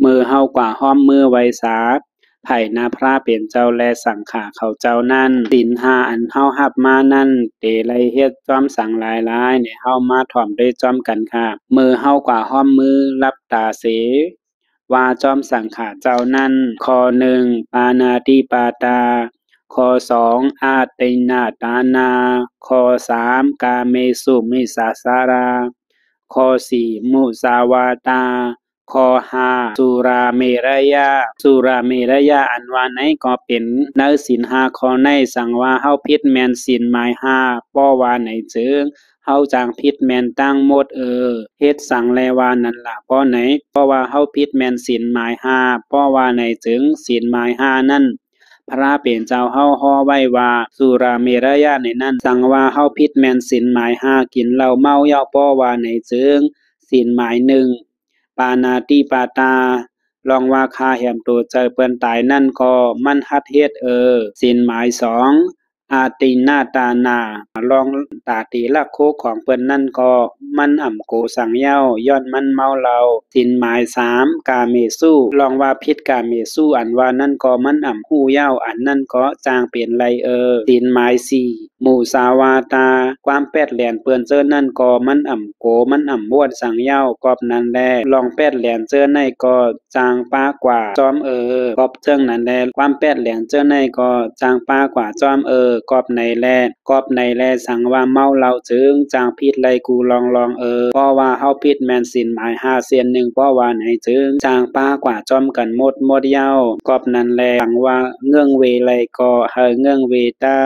มือเฮากว่าห้อมมือไว้สาไผ่นาพระเป็นเจ้าและสังขาเขาเจ้านั่นศีลห้าอันเฮารับมานั่นเตไลเฮ็ดจอมสังหลายๆเนี่ยเฮามาถ่อมด้วยจอมกันค่ะมือเฮากว่าห้อมมือรับตาเสว่าจอมสังขาเจ้านั่นข้อ1ปานาติปาตาข้อ2อาตินนาตานาข้อ3กาเมสุมิสาสาราข้อ4มุสาวาตาข้อ5สุราเมรยะสุราเมรยะอันว่าไหนก็เป็นในศีล5ข้อในสั่งว่าเฮาผิดแม่นศีลหมาย5ป้อว่าไหนจึงเฮาจางผิดแม่นตั้งหมดเฮ็ดสั่งแลว่านั่นล่ะเพราะไหนเพราะว่าเฮาผิดแม่นศีลหมาย5เพราะว่าไหนจึงศีลหมาย5นั่นพระเป็นเจ้าเฮาฮ้อไว้ว่าสุราเมรยะในนั้นสั่งว่าเฮาผิดแม่นศีลหมาย5กินเหล้าเมาเหย้าเพราะว่าไหนจึงศีลหมาย1ปานาติปาตาลองว่าคาแหมตัวใจเปิ้นตายนั่นก็มันหัดเฮ็ดศีลหมาย2อาตินนาตานาลองตาตีลักโคของเปิ้นนั่นก็มันอ่ำโกสังเหย้าย้อนมันเมาเหล้าศีลหมาย3กาเมสุลองว่าผิดกาเมสุอันว่านั่นก็มันอ่ำฮู้เหย้าอันนั่นก็จางเป็นไรศีลหมาย4มุสาวาตาความแปดแหลนเปิ้นเจอนั่นก็มันอ่ำโกมันอ่ำบ้วนสังเหย้ากอบนั้นแลลองแปดแหลนเจอในก็จางป้ากว่าจอมกอบเจิงนั้นแลความแปดแหลนเจอในก็จางป้ากว่าจอมกอบในแลกอบในแลสั่งว่าเมาเหล้าจึงจางผิดไรกูลองเพราะว่าเฮาผิดแม่นศีลหมาย5เสียน1เพราะว่าไหนจึงจางป้ากว่าจอมกันหมดเหย้ากอบนั้นแลสั่งว่าเงื่องเวไรก็เฮาเงื่องเวตา